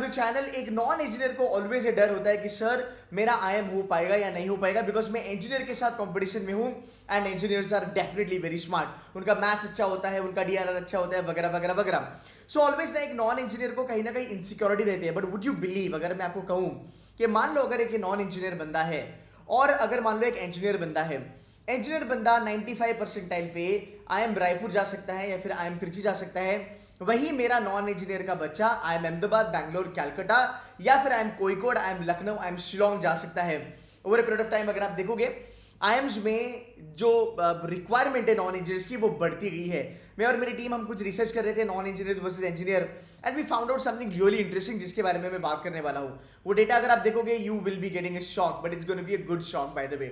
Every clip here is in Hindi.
चैनल, एक नॉन इंजीनियर को ऑलवेज ये डर होता है कि सर मेरा आईएम हो पाएगा या नहीं हो पाएगा, बिकॉज मैं इंजीनियर के साथ कंपटीशन में हूं and engineers are definitely very smart, उनका मैथ्स अच्छा होता है, उनका डीआरआर अच्छा होता है, वगैरह वगैरह वगैरह। सो ऑलवेज ना एक नॉन इंजीनियर को कहीं ना कहीं इनसिक्योरिटी रहती है। बट वुड यू बिलीव, अगर मैं आपको कहूं कि मान लो अगर एक नॉन इंजीनियर बंदा है और अगर मान लो एक इंजीनियर बंदा है, इंजीनियर बंदा 95 परसेंटाइल पे आईएम रायपुर जा सकता है या फिर आईएम त्रिची जा सकता है, वही मेरा नॉन इंजीनियर का बच्चा आईएम अहमदाबाद, बैंगलोर, कैलकाटा या फिर IIM Kozhikode, IIM Lucknow, IIM Shillong जा सकता है। Over a period of time अगर आप देखोगे आईएम्स में जो रिक्वायरमेंट है नॉन इंजीनियर्स की वो बढ़ती गई है। मैं और मेरी टीम हम कुछ रिसर्च कर रहे थे non engineers versus engineer, and we found out something really interesting जिसके बारे में मैं बात करने वाला हूँ। वो डेटा अगर आप देखोगे you will be getting a shock, but it's going to be a good shock by the way.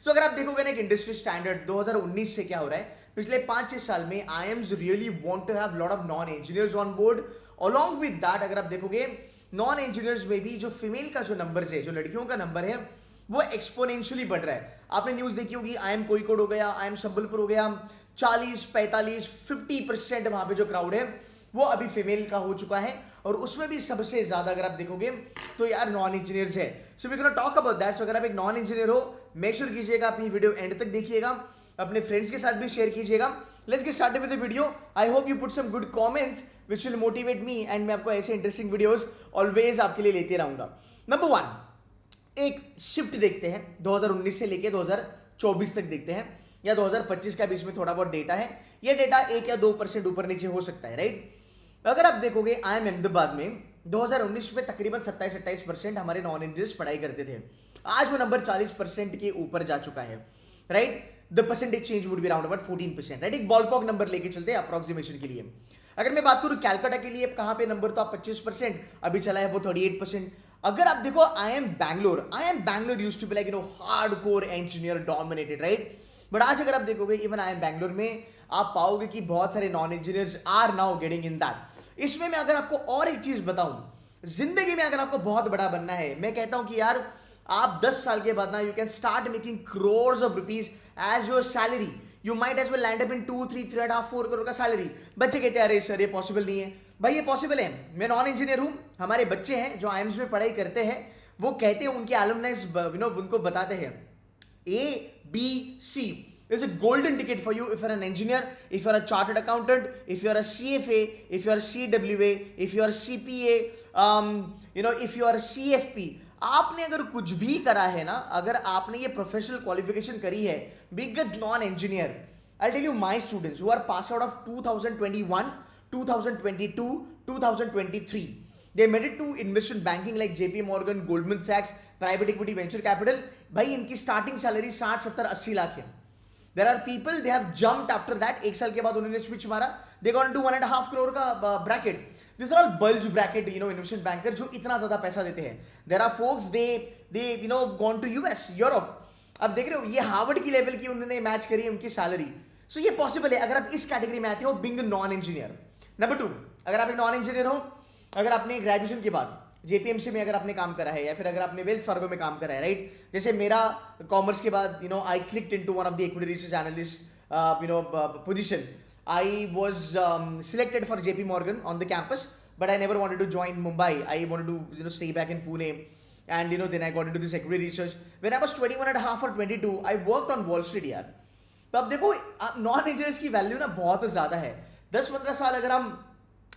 So अगर आप देखोगे ना एक इंडस्ट्री स्टैंडर्ड 2019 से क्या हो रहा है, पिछले 5-6 साल में IIMs really want to have lot of non engineers on board. Along with that अगर आप देखोगे नॉन इंजीनियर्स में भी जो फीमेल का जो नंबर है, जो लड़कियों का नंबर है, वो एक्सपोनेंशियली बढ़ रहा है। आपने न्यूज देखी होगी, आईएम कोईकोड हो गया, आईएम संबलपुर हो गया, 40, 45, 50% वहां पे जो क्राउड है वो अभी फीमेल का हो चुका है, और उसमें भी सबसे ज्यादा अगर आप देखोगे तो यार नॉन इंजीनियर्स है। So we can talk about that. So अगर आप एक नॉन इंजीनियर हो, मेक श्योर कीजिएगा अपनी वीडियो एंड तक देखिएगा, अपने फ्रेंड्स के साथ भी शेयर कीजिएगा। Let's get started with the video. I hope you put some good comments which will motivate me, and मैं आपको ऐसे इंटरेस्टिंग वीडियोस ऑलवेज आपके लिए लेते रहूंगा। नंबर 1, एक शिफ्ट देखते हैं 2019 से लेके 2024 तक देखते हैं, या 2025 का बीच में थोड़ा बहुत डेटा है। ये डेटा 1 या 2% ऊपर नीचे हो सकता है, राइट। अगर आप देखोगे आईएम अहमदाबाद में 2019 में तकरीबन 27-28% हमारे नॉन इंजीनियर्स पढ़ाई करते थे। आज वो नंबर 40% के ऊपर जा चुका है, right. The percentage change would be around about 14%, right. एक बॉलपॉक नंबर लेके चलते हैं अप्रोक्सीमेशन के लिए। अगर मैं बात करूं कैलकाटा के लिए कहां पे नंबर, तो आप 25%, अभी चला है वो 38%। अगर आप देखो IIM Bangalore used to be like hardcore engineer dominated, right. But आज अगर आप देखोगे इवन आईएम बैंगलोर में आप पाओगे कि बहुत सारे non engineers are now getting in that. इसमें मैं अगर आपको और एक चीज बताऊं, जिंदगी में अगर आपको बहुत बड़ा बनना है, मैं कहता हूं कि यार आप 10 साल के बाद ना you can start making crores of rupees as your salary. You might as well land up in 2, 3, 3.5, 4 crore का सैलरी। बच्चे कहते हैं अरे सर ये पॉसिबल नहीं है। भाई ये पॉसिबल है। मैं नॉन इंजीनियर हूं, हमारे बच्चे हैं जो आईएम्स में पढ़ाई करते हैं, वो कहते हैं, उनके एलुमनाइज उनको बताते हैं ABC is a golden ticket for you if you're an engineer, if you're a chartered accountant, if you're a CFA, if you're a CWA, if you're a CPA, if you're a CFP। आपने अगर कुछ भी करा है ना, अगर आपने ये प्रोफेशनल क्वालिफिकेशन करी है, big non engineer, I'll tell you my students who are passed out of 2021, 2022, 2023, they made it to invest in banking like JP Morgan, Goldman Sachs, private equity, venture capital। भाई इनकी स्टार्टिंग सैलरी 60, 70, 80 लाख है। There are people they have jumped after that। एक साल के बाद उन्होंने स्विच मारा, they got into 1.5 करोड़ का bracket. These are all bulge bracket investment banker जो इतना ज्यादा पैसा देते हैं। There are folks they gone to US, Europe. अब देख रहे हो ये हार्वर्ड की लेवल की उन्होंने मैच करी है उनकी सैलरी। सो ये पॉसिबल है अगर आप इस कैटेगरी में आते हो, बिंग नॉन इंजीनियर। नंबर 2, अगर आप एक नॉन इंजीनियर हो, अगर आपने ग्रेजुएशन के बाद जेपीएमसी में अगर आपने काम करा है, या फिर अगर आपने वेल्थ फार्गो में काम करा है, राइट। जैसे मेरा कॉमर्स के बाद I clicked into one of the equity research analyst position. I was selected for JP Morgan on the campus, but I never wanted to join Mumbai. I wanted to stay back in Pune, and then I got into this equity research. When I was 21.5 और 22 I worked on Wall Street यार। तो अब देखो नॉन इंजीनियर्स की वैल्यू ना बहुत ज्यादा है। 10-15 साल अगर हम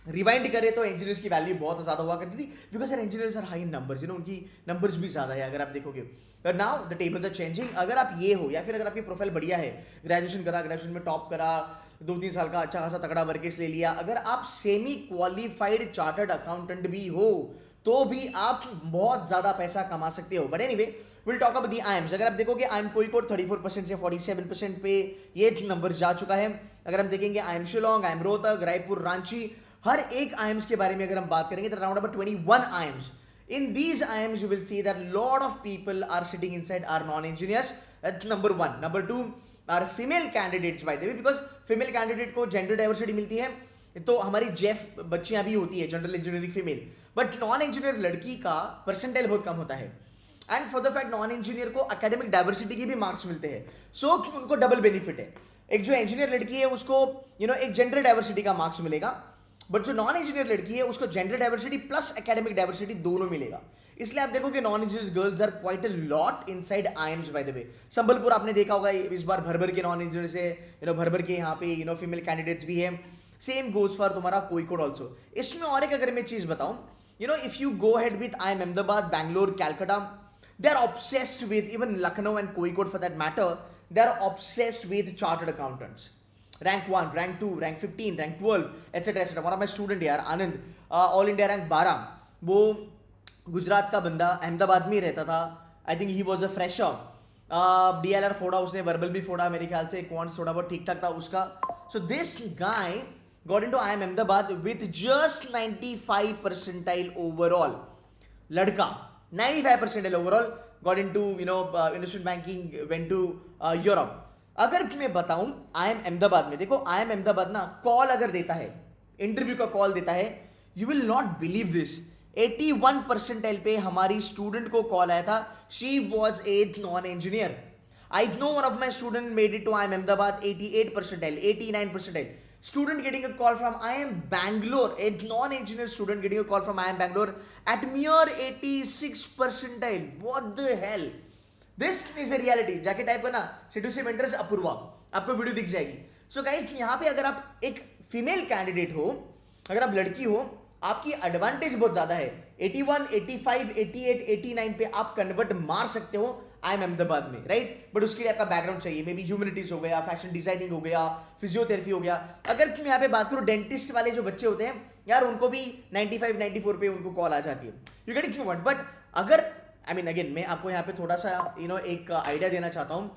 रिवाइंड करें तो इंजीनियर्स की वैल्यू बहुत ज्यादा हुआ करती थी, बिकॉज यार engineers are high in numbers, उनकी नंबर्स भी ज्यादा है अगर आप देखोगे। But now the tables are changing. अगर आप ये हो, या फिर अगर आपकी प्रोफाइल बढ़िया है, ग्रेजुएशन करा, ग्रेजुएशन में टॉप करा, 2-3 साल का अच्छा खासा तगड़ा वर्केस ले लिया, अगर आप सेमी क्वालिफाइड चार्टर्ड अकाउंटेंट भी हो, तो भी आप बहुत ज्यादा पैसा कमा सकते हो। But anyway will talk about the IIMs. अगर आप देखोगे आईएम कोईकोड 34% से 47% पे ये नंबर जा चुका है। अगर हम देखेंगे आईएम शिलोंग, आईएम रोहतक, रायपुर, रांची, हर एक आईएम्स के बारे में अगर हम बात करेंगे तो around about 21 IIMs. In these IIMs, you will see that lot of people are sitting inside are non-engineers. That's number 1. Number 2 are female candidates by the way, because female candidate को gender diversity मिलती है, तो हमारी जेफ बच्चियां भी होती है general engineering female, but non engineer लड़की का परसेंटाइल बहुत कम होता है। And for the fact non engineer को एकेडमिक डाइवर्सिटी के भी मार्क्स मिलते हैं, सो उनको डबल बेनिफिट है। एक जो इंजीनियर लड़की है उसको एक जेंडर डाइवर्सिटी का मार्क्स मिलेगा, बट जो नॉन इंजीनियर लड़की है उसको gender diversity plus academic diversity दोनों मिलेगा। इसलिए आप देखो कि non engineers girls are quite a lot inside IIMs by the way. Sambalpur आपने देखा होगा इस बार भर भर के नॉन इंजीनियर से भर भर के यहाँ पे फीमेल कैंडिडेट्स भी है। सेम गोज फॉर तुम्हारा कोईकोड ऑल्सो। इसमें और एक अगर मैं चीज बताऊं, if you go ahead with IIM Ahmedabad, Bangalore, Calcutta, they are obsessed with, even Lucknow and Kozhikode for that matter, they are obsessed with chartered accountants. Rank 1, rank 2, rank 15, rank 12, etc. etc. One of my student यार आनंद, ऑल इंडिया रैंक 12, वो गुजरात का बंदा अहमदाबाद में ही रहता था। I think he was a fresher. DLR फोड़ा उसने, वर्बल भी फोड़ा मेरे ख्याल से, क्वांट्स थोड़ा बहुत ठीक ठाक था उसका। So this guy got into IIM Ahmedabad with just 95 percentile overall. लड़का 95 percentile overall got into investment banking, went to Europe. अगर मैं बताऊं IIM Ahmedabad में, देखो IIM Ahmedabad ना कॉल अगर देता है, इंटरव्यू का कॉल देता है, you will not believe this, 81 percentile पे हमारी स्टूडेंट को कॉल आया था। She was a non-engineer. I know one of my student made it to IIM Ahmedabad, 88 percentile, 89 percentile. Student getting a call from IIM Bangalore, a non-engineer student getting a call from IIM Bangalore at mere 86 percentile. What the hell? This is a reality. जाके टाइप करना सेडुसिव मेंटर्स अपूर्वा, आपको वीडियो दिख जाएगी। सो गाइस यहाँ पे अगर आप एक फीमेल कैंडिडेट हो, अगर आप लड़की हो, आपकी एडवांटेज बहुत ज्यादा है। 81, 85, 88, 89 पे आप कन्वर्ट मार सकते हो IIM अहमदाबाद में, राइट। बट उसके लिए आपका बैकग्राउंड चाहिए, मे बी ह्यूमैनिटीज हो गया, फैशन डिजाइनिंग हो गया, फिजियोथेरेपी हो गया। अगर मैं यहाँ पे बात करूँ डेंटिस्ट वाले जो बच्चे होते हैं यार, उनको भी 95, 94 पे उनको कॉल आ जाती है। You get it what. But अगर अगेन मैं आपको यहाँ पे थोड़ा सा एक आइडिया देना चाहता हूँ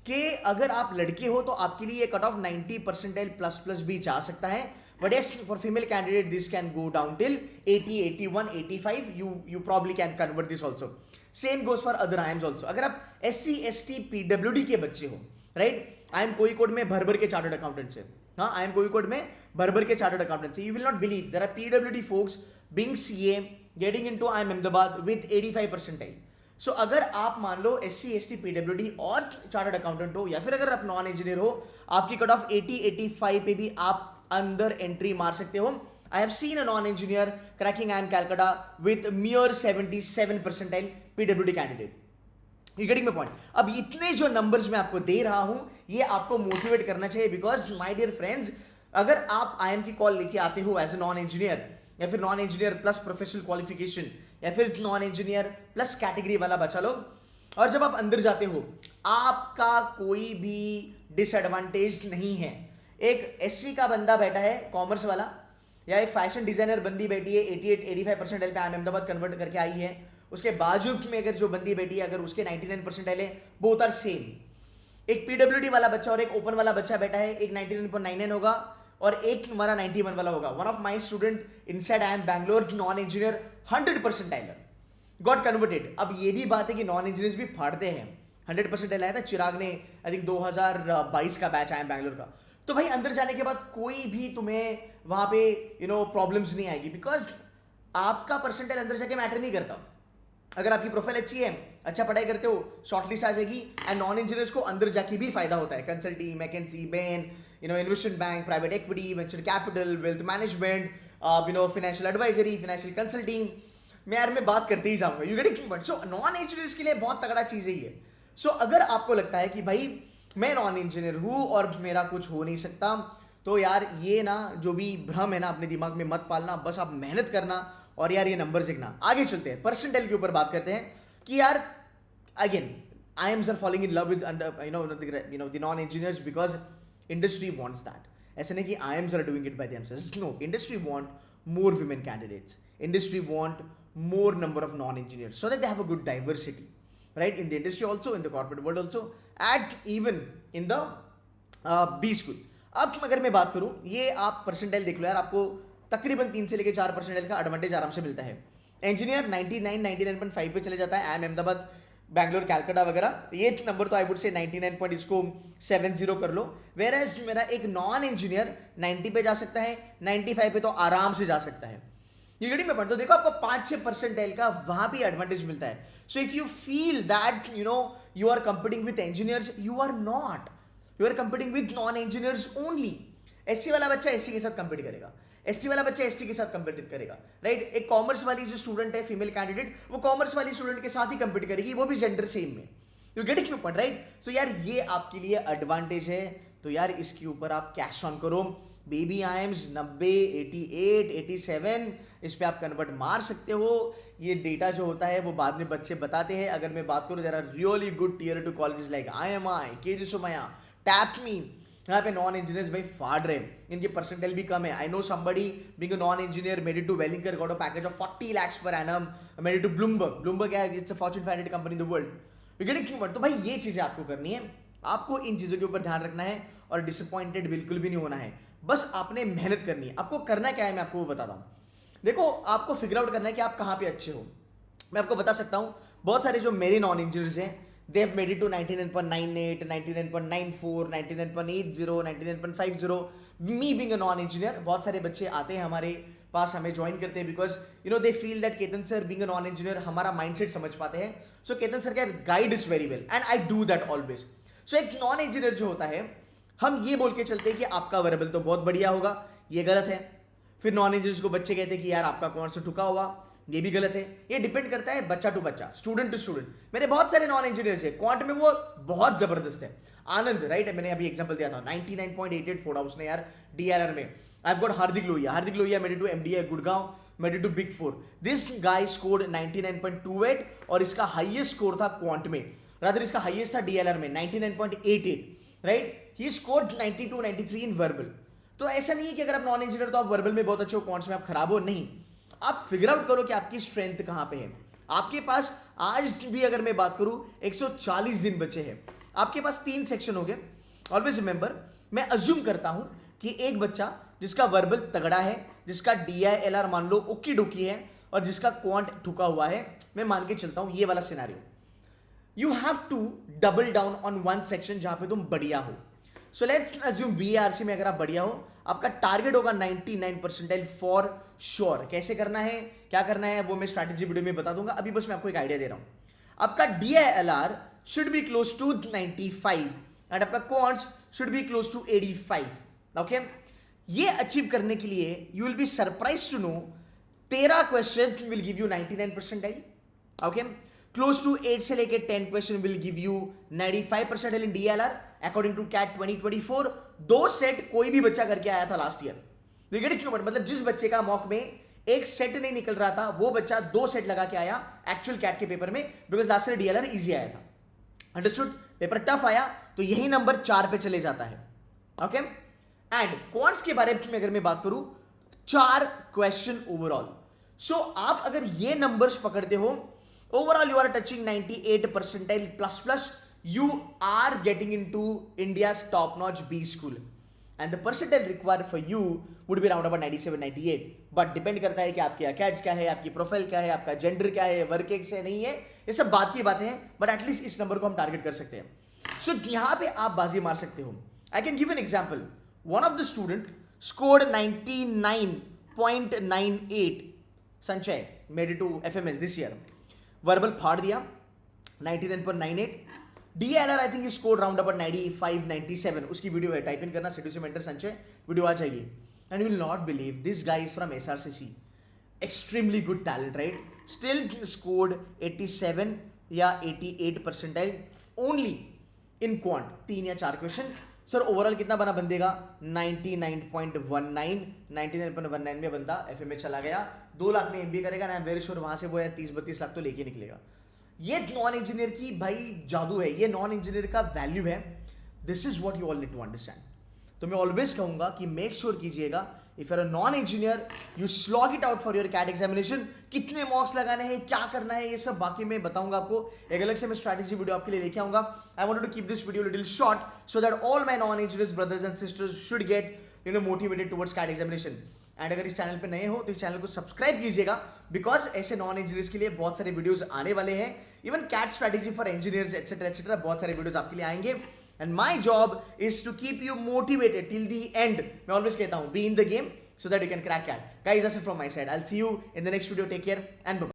कि अगर आप लड़के हो तो आपके लिए cut off 90 percentile plus plus भी जा सकता है। But yes, for female candidate, this can go down till 80, 81, 85. You probably can convert this also. Same goes for other IIMs also. अगर आप SC, ST, PWD के बच्चे हो, right? IIM कोईकोड में भर भर के चार्टर्ड अकाउंटेंट्स है। हाँ, IIM कोईकोड में भर भर के चार्टर्ड अकाउंटेंट्स है। You will not believe there are PWD folks being CA getting into IIM Ahmedabad with 85 percentile. So अगर आप मान लो SC, ST, PWD और चार्टर्ड अकाउंटेंट हो, या फिर अगर आप नॉन इंजीनियर हो, आपकी कट ऑफ 80, 85 पे भी आप अंदर एंट्री मार सकते हो। I have seen a non-engineer cracking IIM Calcutta with mere 77 percentile PWD candidate. You getting my point? अब इतने जो नंबर्स मैं आपको दे रहा हूं, ये आपको मोटिवेट करना चाहिए, बिकॉज माय डियर फ्रेंड्स, अगर आप IIM की कॉल लेके आते हो एज ए नॉन इंजीनियर, या फिर non engineer plus professional qualification, या फिर नॉन इंजीनियर प्लस कैटेगरी वाला बचा लो, और जब आप अंदर जाते हो आपका कोई भी डिसएडवांटेज नहीं है। एक SC का बंदा बैठा है कॉमर्स वाला, या एक फैशन डिजाइनर बंदी बैठी है 88, 85 परसेंटाइल पे IIM अहमदाबाद कन्वर्ट करके आई है, उसके बाजू में अगर जो बंदी बैठी है अगर उसके 99 परसेंटाइल है, बोथ आर सेम। एक PWD वाला बच्चा और एक ओपन वाला बच्चा बैठा है, एक 99.99 होगा और एक हमारा 91 वाला होगा। One of my student inside IIM Bangalore, non engineer 100 percentiler got converted. अब ये भी बात है कि नॉन इंजीनियर्स भी फाड़ते हैं। 100 परसेंटाइल आया था चिराग ने, आई थिंक 2022 का बैच IIM बैंगलोर का। तो भाई अंदर जाने के बाद कोई भी तुम्हें वहां पे प्रॉब्लम्स नहीं आएगी, बिकॉज आपका परसेंटाइल अंदर जाके मैटर नहीं करता। अगर आपकी प्रोफाइल अच्छी है, अच्छा पढ़ाई करते हो, शॉर्टलिस्ट आ जाएगी। एंड नॉन इंजीनियर्स को अंदर जाके भी फायदा होता है। Consulting, McKinsey, Ben, investment bank, private equity, venture capital, wealth management, financial advisory, financial consulting, मैं बात करते ही जाऊंगा। You getting point? So non engineers के लिए बहुत तगड़ा चीज है ये। सो अगर आपको लगता है कि भाई मैं नॉन इंजीनियर हूं और मेरा कुछ हो नहीं सकता, तो यार ये ना जो भी भ्रम है ना अपने दिमाग में मत पालना। बस आप मेहनत करना और यार ये नंबर देखना। आगे चलते हैं, परसेंटाइल के ऊपर बात करते हैं कि यार again IIMs are following in love with the non engineers because industry wants that. ऐसे नहीं कि IIMs are doing it by themselves, no, industry want more women candidates, industry want more number of non-engineers so that they have a good diversity, right, in the industry also, in the corporate world also, and even in the B school. अब अगर मैं बात करूं, ये आप परसेंटाइल देख लो यार, आपको तकरीबन 3 से लेकर 4 परसेंटाइल का एडवांटेज आराम से मिलता है। इंजीनियर 99, 99.5 पे चले जाता है, IIM अहमदाबाद, बैंगलोर, कैलकाटा वगैरह, ये नंबर तो आई वुड से 99 पॉइंट इसको 70 कर लो। वेर एज मेरा एक नॉन इंजीनियर 90 पे जा सकता है, 95 पे तो आराम से जा सकता है। ये गेटिंग माय पॉइंट? तो देखो आपको 5-6 परसेंटाइल का वहां भी एडवांटेज मिलता है। So if you feel that you are competing with engineers, you are not, you are competing with non engineers only. SC वाला बच्चा SC के साथ कंपीट करेगा, एसटी वाला बच्चा एसटी के साथ कंपीट करेगा, राइट? एक कॉमर्स वाली जो स्टूडेंट है फीमेल कैंडिडेट, वो कॉमर्स वाली स्टूडेंट के साथ ही कंपीट करेगी, वो भी जेंडर सेम में। You get it point, right? So यार ये आपके लिए एडवांटेज है, तो यार इसके ऊपर आप कैश ऑन करो। बेबी आईएम्स 90, 88, 87 इस पे आप कन्वर्ट मार सकते हो। ये डेटा जो होता है वो बाद में बच्चे बताते हैं। अगर मैं बात करूँ, there are really good tier 2 colleges like IMI, KG Somaiya, TAPMI. यहाँ पे नॉन इंजीनियर्स भाई फाड़ रहे हैं, इनके परसेंटाइल भी कम है। I know somebody being a non engineer made it to Welingkar, got a package of 40 lakhs per annum, made it to Bloomberg क्या है, it's a Fortune 500 company in the world. You get it? तो भाई ये चीजें आपको करनी है, आपको इन चीजों के ऊपर ध्यान रखना है और डिसअपॉइंटेड बिल्कुल भी नहीं होना है। बस आपने मेहनत करनी है। आपको करना क्या है मैं आपको वो बताता हूँ। देखो, आपको फिगर आउट करना है कि आप कहाँ पे अच्छे हो। मैं आपको बता सकता हूँ, बहुत सारे जो मेरे नॉन इंजीनियर्स हैं, they have made it to 99.98, 99.94, 99.80, 99.50। Me being a non engineer, बहुत सारे बच्चे आते हैं हमारे पास, हमें ज्वाइन करते हैं because you know they feel that Ketan sir being a non engineer हमारा माइंडसेट समझ पाते हैं। सो केतन सर का guide is very well and I do that always. So एक नॉन इंजीनियर जो होता है, हम ये बोल के चलते हैं कि आपका वर्बल तो बहुत बढ़िया होगा, ये गलत है। फिर नॉन इंजीनियर्स को बच्चे कहते हैं कि यार आपका कौन सा ठुका हुआ, ये भी गलत है। ये डिपेंड करता है बच्चा टू बच्चा, स्टूडेंट टू स्टूडेंट। मेरे बहुत सारे नॉन इंजीनियर्स है, क्वांट में वो बहुत जबरदस्त है। आनंद, राइट, मैंने अभी एग्जांपल दिया था, 99.88 फोड़ा उसने यार डीएलआर में। I have got Hardik Lohia made it to MDA Gurgaon, made it to big 4। This guy scored 99.28 और इसका हाईएस्ट स्कोर था क्वांट में, रादर इसका हाईएस्ट था डीएलआर में 99.88, right? He scored 92, 93 in verbal. तो ऐसा नहीं है कि अगर आप नॉन इंजीनियर तो आप वर्बल में बहुत अच्छे हो, क्वांट्स में आप खराब हो, नहीं। आप फिगर आउट करो कि आपकी स्ट्रेंथ कहां पे है। आपके पास आज भी अगर मैं बात करूं 140 दिन बचे हैं, आपके पास 3 सेक्शन हो गए। ऑलवेज रिमेंबर, मैं अज्यूम करता हूं कि एक बच्चा जिसका वर्बल तगड़ा है, जिसका DILR मान लो ओकी डोकी है और जिसका क्वांट ठुका हुआ है, मैं मान के चलता हूं ये वाला scenario. You have to double down on one section जहां पे तुम बढ़िया हो। सो लेट्स अज्यूम BARC में अगर आप बढ़िया हो, आपका टारगेट होगा 99 परसेंटाइल फॉर श्योर। कैसे करना है, क्या करना है, वो मैं स्ट्रैटेजी वीडियो में बता दूंगा। अभी बस मैं आपको एक आइडिया दे रहा हूं। आपका DILR should be close to 95 and आपका quants should be close to 85। Okay, ये अचीव करने के लिए you will be surprise to know 13 question will give you 99 percentile. Okay, close to 8 से लेके 10 question will give you 95 percentile in DILR according to CAT 2024। 2 set कोई भी बच्चा करके आया था लास्ट ईयर। मतलब जिस बच्चे का मॉक में एक सेट नहीं निकल रहा था, वो बच्चा 2 सेट लगा के आया एक्चुअल कैट के पेपर में, because last year DILR easy आया था। अंडरस्टूड? पेपर टफ आया तो यही नंबर 4 पे चले जाता है। ओके, एंड क्वांट्स के बारे में अगर मैं बात करूं, 4 क्वेश्चन ओवरऑल। सो आप अगर ये नंबर्स पकड़ते हो, overall you are touching 98 percentile plus you are getting into India's top notch B school and the percentile required for you would be around about 97 98, but depend करता है कि आपकी अकेड्स क्या है, आपकी प्रोफाइल क्या है, आपका जेंडर क्या है, वर्क एक्स है नहीं है, ये सब बात की बातें हैं, बट एटलीस्ट इस नंबर को हम टारगेट कर सकते हैं। सो यहाँ पे आप बाजी मार सकते हो। I can give an example. One of the student scored 99.98, Sanchay made it to FMS this year, verbal फाड़ दिया 99.98। DILR I think score round about 95 97। उसकी वीडियो है, टाइप इन करना सेड्यूस मेंटर संचय, वीडियो आ जाइए। And you will not believe this guy is from SRCC, extremely good talent, right? Still scored 87 या 88 परसेंटाइल ओनली इन क्वांट, 3 या 4 क्वेश्चन। सर ओवरऑल कितना बना बंदे का? 99.19। 99.19 में बंदा FMA चला गया। 2 लाख में MBA करेगा ना, आई एम वेरी श्योर वहां से वो 30-32 लाख तो लेके निकलेगा। ये नॉन इंजीनियर की भाई जादू है, ये नॉन इंजीनियर का वैल्यू है। This is what you all need to understand. तो मैं ऑलवेज कहूंगा कि मेक श्योर कीजिएगा, if you are a non engineer you slog it out for your CAT examination. कितने मॉक्स लगाने हैं, क्या करना है, ये सब बाकी मैं बताऊंगा आपको। एक अलग से मैं स्ट्रैटेजी वीडियो आपके लिए लेके आऊंगा। I wanted to keep this video little short so that all my non engineers brothers and sisters should get motivated towards CAT examination. And अगर इस चैनल पे नए हो तो इस चैनल को सब्सक्राइब कीजिएगा, बिकॉज ऐसे नॉन इंजीनियर्स के लिए बहुत सारे वीडियोस आने वाले हैं। Even CAT strategy for engineers etcetera etcetera, बहुत सारे वीडियोस आपके लिए आएंगे। And my job is to keep you motivated till the end. मैं ऑलवेज कहता हूं, be in the game so that you can crack CAT. Guys, that's it from my side. I'll see you in the next video. Take care and bye.